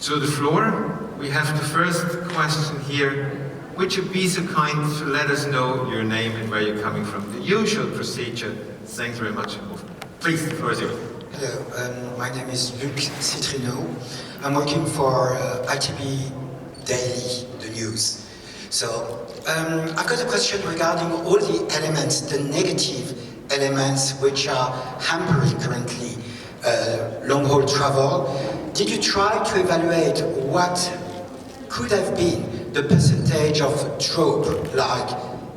to the floor. We have the first question here. Would you be so kind to let us know your name and where you're coming from? The usual procedure. Thanks very much. Please, the floor is yours. Hello, my name is Luc Citrino. I'm working for ITB Daily, the news. So, I've got a question regarding all the elements, the negative elements which are hampering currently long-haul travel. Did you try to evaluate what could have been the percentage of drop, like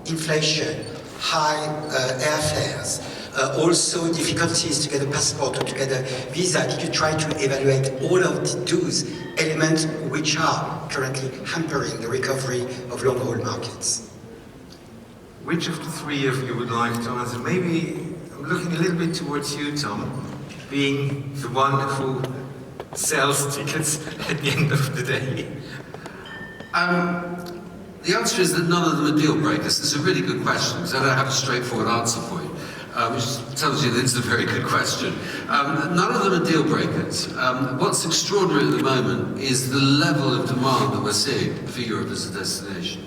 inflation, high airfares, also difficulties to get a passport or to get a visa? Did you try to evaluate all of those elements which are currently hampering the recovery of long-haul markets? Which of the three of you would like to answer? Maybe I'm looking a little bit towards you, Tom, being the one who sells tickets at the end of the day. The answer is that none of them are deal breakers. It's a really good question, because I don't have a straightforward answer for you, which tells you that it's a very good question. None of them are deal breakers. What's extraordinary at the moment is the level of demand that we're seeing for Europe as a destination.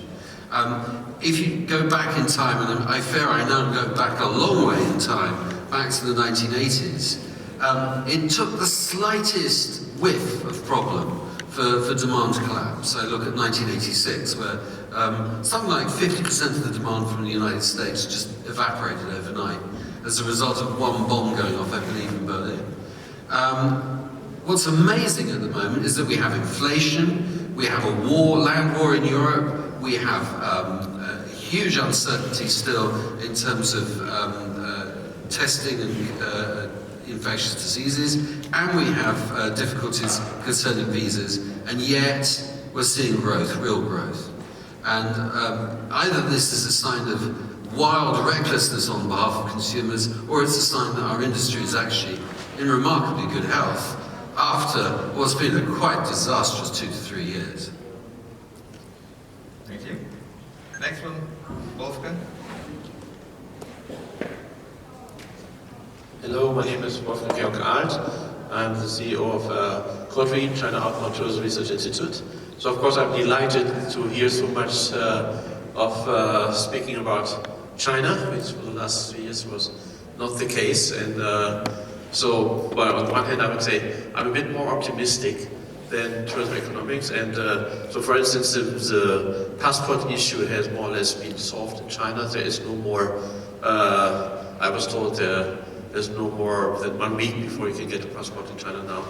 If you go back in time, and I fear I now go back a long way in time, back to the 1980s, it took the slightest whiff of problem for demand to collapse. So look at 1986, where something like 50% of the demand from the United States just evaporated overnight as a result of one bomb going off, I believe, in Berlin. What's amazing at the moment is that we have inflation, we have a war, land war in Europe, we have huge uncertainty still in terms of testing and infectious diseases, and we have difficulties concerning visas, and yet we're seeing growth, real growth. And either this is a sign of wild recklessness on behalf of consumers, or it's a sign that our industry is actually in remarkably good health after what's been a quite disastrous 2 to 3 years. Thank you. Next one, Wolfgang. Hello, my name is Wolfgang Georg Alt. I'm the CEO of COTRI, China Outbound Tourism Research Institute. So of course I'm delighted to hear so much of speaking about China, which for the last 3 years was not the case. And well, on one hand I would say I'm a bit more optimistic than tourism economics. And so for instance, the passport issue has more or less been solved in China. There is no more, I was told there's no more than 1 week before you can get a passport in China now.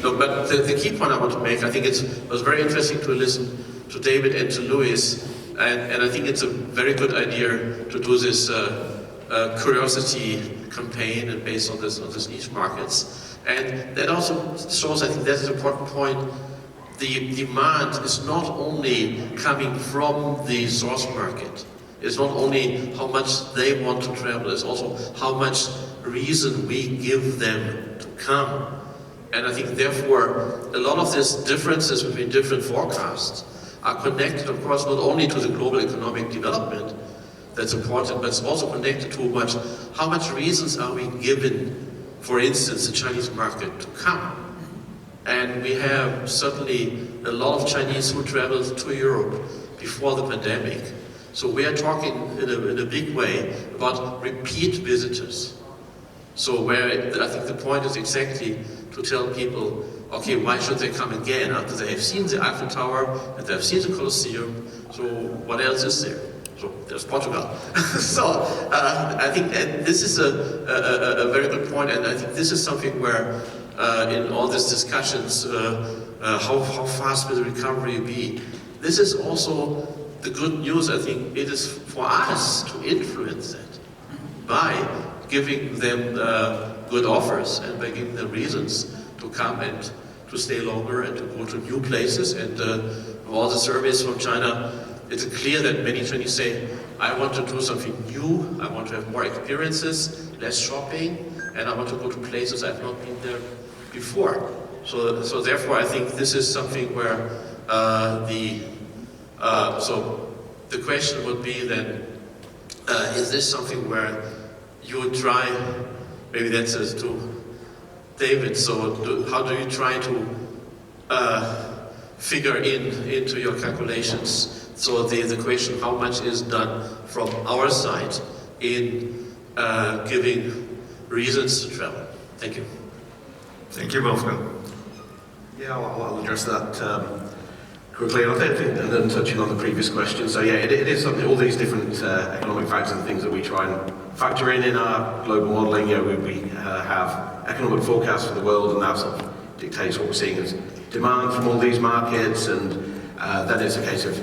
No, but the key point I want to make, I think it was very interesting to listen to David and to Louis, and I think it's a very good idea to do this curiosity campaign and based on this niche markets. And that also shows, I think that's an important point, the demand is not only coming from the source market. It's not only how much they want to travel, it's also how much reason we give them to come. And I think therefore a lot of these differences between different forecasts are connected, of course, not only to the global economic development that's important, but it's also connected to how much reasons are we given, for instance, the Chinese market to come. And we have certainly a lot of Chinese who traveled to Europe before the pandemic. So we are talking in a big way about repeat visitors. So where I think the point is exactly to tell people, okay, why should they come again after they have seen the Eiffel Tower and they have seen the Colosseum? So what else is there? So there's Portugal. So I think this is a very good point, and I think this is something where in all these discussions, how fast will the recovery be? This is also the good news. I think it is for us to influence that by giving them good offers and by giving them reasons to come and to stay longer and to go to new places. And all the surveys from China, it's clear that many Chinese say, I want to do something new, I want to have more experiences, less shopping, and I want to go to places I've not been there before. So therefore I think this is something where so the question would be then, is this something where you would try, maybe that's to David, so how do you try to figure into your calculations. So the question, how much is done from our side in giving reasons to travel? Thank you. Thank you, Wolfgang. Yeah, I'll address that quickly. I think, and then touching on the previous question. So yeah, it is something. All these different economic factors and things that we try and factor in our global modelling. You know, we have economic forecasts for the world, and that sort of dictates what we're seeing as demand from all these markets, and then it's a case of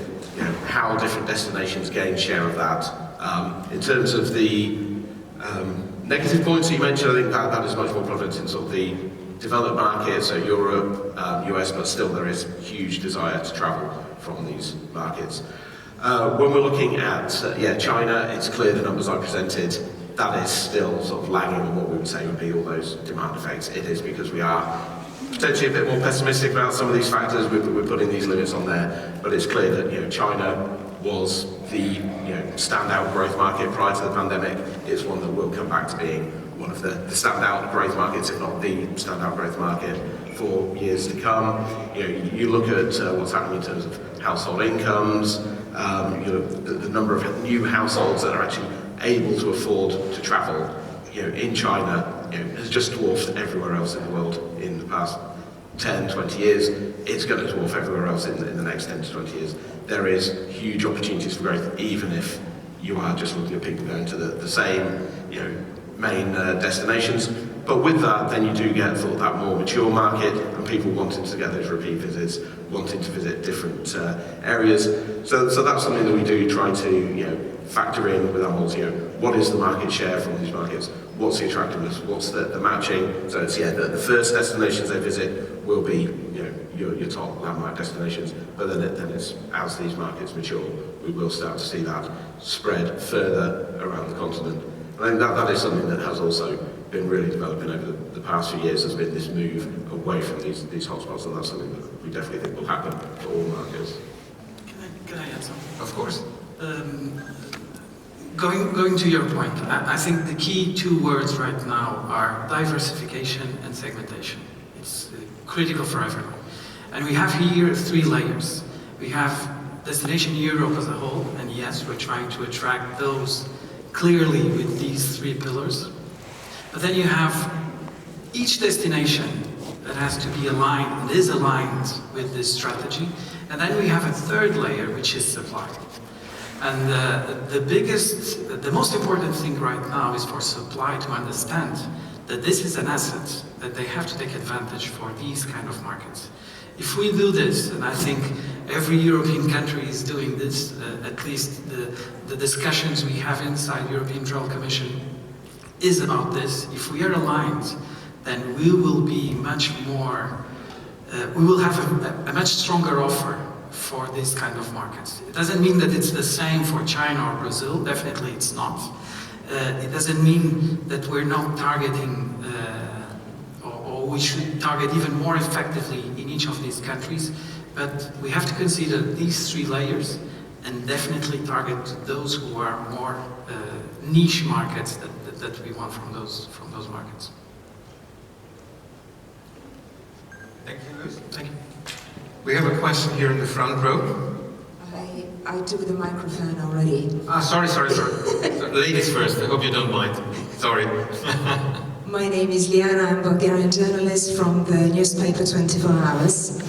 how different destinations gain share of that. In terms of the negative points that you mentioned, I think that is much more prevalent in sort of the developed markets, so Europe, US, but still there is huge desire to travel from these markets. When we're looking at China, it's clear the numbers I presented, that is still sort of lagging on what we would say would be all those demand effects. It is because we are potentially a bit more pessimistic about some of these factors. We're putting these limits on there, but it's clear that China was the standout growth market prior to the pandemic. It's one that will come back to being one of the standout growth markets, if not the standout growth market for years to come. You look at what's happening in terms of household incomes, the number of new households that are actually able to afford to travel, in China, has just dwarfed everywhere else in the world in the past 10, 20 years. It's going to dwarf everywhere else in the next 10 to 20 years. There is huge opportunities for growth, even if you are just looking at people going to the same, main destinations. But with that, then you do get sort of that more mature market, and people wanting to get those repeat visits, wanting to visit different areas. So that's something that we do try to factor in with our models. What is the market share from these markets? What's the attractiveness? What's the matching? So it's the first destinations they visit will be your top landmark destinations. But then it's as these markets mature, we will start to see that spread further around the continent. I think that is something that has also been really developing over the past few years. Has been this move away from these hotspots, and that's something that we definitely think will happen for all markets. Can I add something? Of course. Going to your point, I think the key two words right now are diversification and segmentation. It's critical for everyone. And we have here three layers. We have destination Europe as a whole, and yes, we're trying to attract those clearly with these three pillars. But then you have each destination that has to be aligned and is aligned with this strategy. And then we have a third layer, which is supply. And the most important thing right now is for supply to understand that this is an asset that they have to take advantage for these kind of markets. If we do this, and I think every European country is doing this, at least the discussions we have inside European Travel Commission is about this. If we are aligned, then we will be much more, we will have a much stronger offer for this kind of markets. It doesn't mean that it's the same for China or Brazil, definitely it's not. It doesn't mean that we're not targeting, or we should target even more effectively in each of these countries, but we have to consider these three layers and definitely target those who are more niche markets that we want from those markets. Thank you, Luis. Thank you. We have a question here in the front row. I took the microphone already. Sorry. Ladies first, I hope you don't mind. Sorry. My name is Liana, I'm a Bulgarian journalist from the newspaper 24 Hours.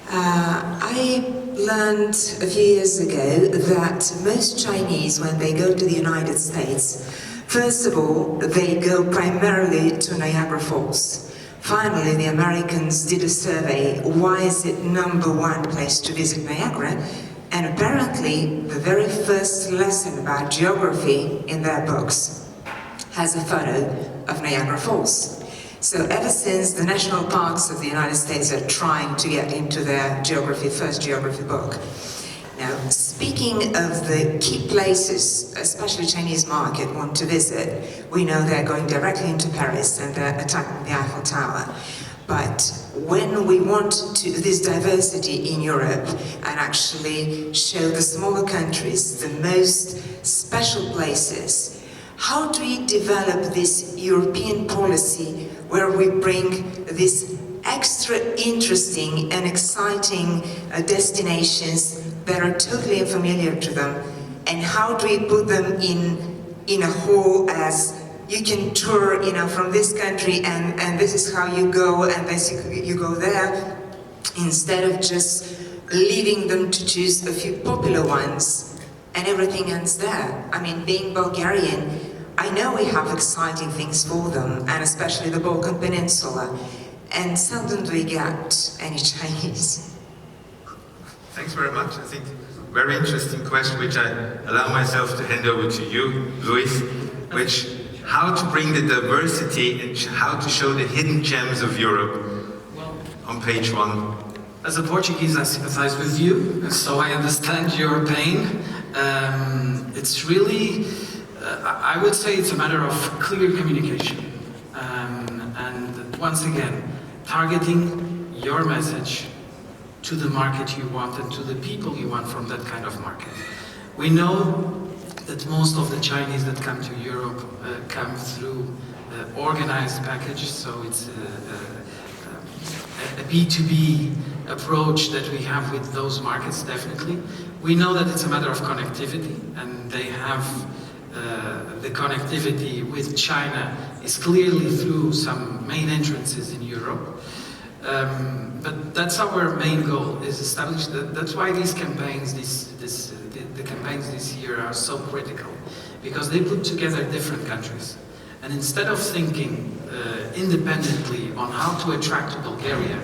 I learned a few years ago that most Chinese, when they go to the United States, first of all, they go primarily to Niagara Falls. Finally, the Americans did a survey, why is it #1 place to visit Niagara? And apparently, the very first lesson about geography in their books has a photo of Niagara Falls. So ever since, the national parks of the United States are trying to get into their first geography book. Now, speaking of the key places, especially Chinese market, want to visit, we know they're going directly into Paris and they're attacking the Eiffel Tower. But when we want this diversity in Europe and actually show the smaller countries the most special places, how do we develop this European policy where we bring this extra interesting and exciting destinations that are totally unfamiliar to them, and how do we put them in a whole as you can tour, from this country and this is how you go, and basically you go there, instead of just leaving them to choose a few popular ones and everything ends there. I mean, being Bulgarian, I know we have exciting things for them, and especially the Balkan Peninsula, and seldom do we get any Chinese. Thanks very much. I think very interesting question, which I allow myself to hand over to you, Luis, which how to bring the diversity and how to show the hidden gems of Europe on page 1. As a Portuguese, I sympathize with you, so I understand your pain. It's really, I would say it's a matter of clear communication. And once again, targeting your message to the market you want and to the people you want from that kind of market. We know that most of the Chinese that come to Europe come through organized packages, so it's a B2B approach that we have with those markets, definitely. We know that it's a matter of connectivity, and they have the connectivity with China is clearly through some main entrances in Europe. But that's our main goal, is establish that. That's why these campaigns, the campaigns this year are so critical, because they put together different countries. And instead of thinking independently on how to attract to Bulgaria,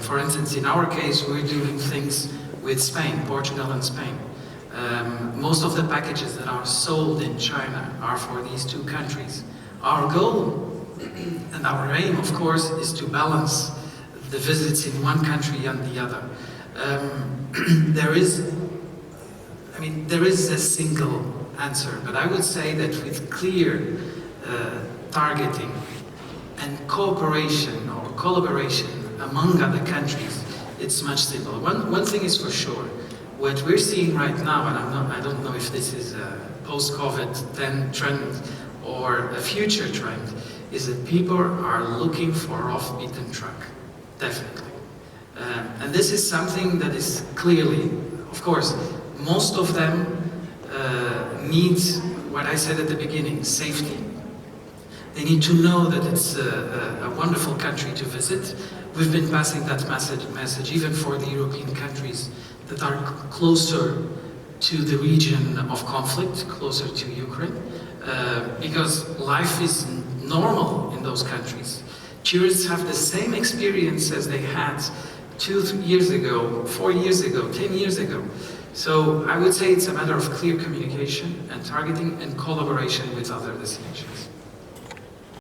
for instance, in our case, we're doing things with Spain, Portugal and Spain. Most of the packages that are sold in China are for these two countries. Our goal and our aim, of course, is to balance the visits in one country and the other. There is a single answer, but I would say that with clear targeting and cooperation or collaboration among other countries, it's much simpler. One thing is for sure, what we're seeing right now, and I don't know if this is a post-COVID trend or a future trend, is that people are looking for off-beaten track, definitely. And this is something that is clearly, of course, most of them need what I said at the beginning, safety. They need to know that it's a wonderful country to visit. We've been passing that message even for the European countries that are closer to the region of conflict, closer to Ukraine, because life is normal in those countries. Tourists have the same experience as they had 2 years ago, 4 years ago, 10 years ago. So I would say it's a matter of clear communication and targeting and collaboration with other destinations.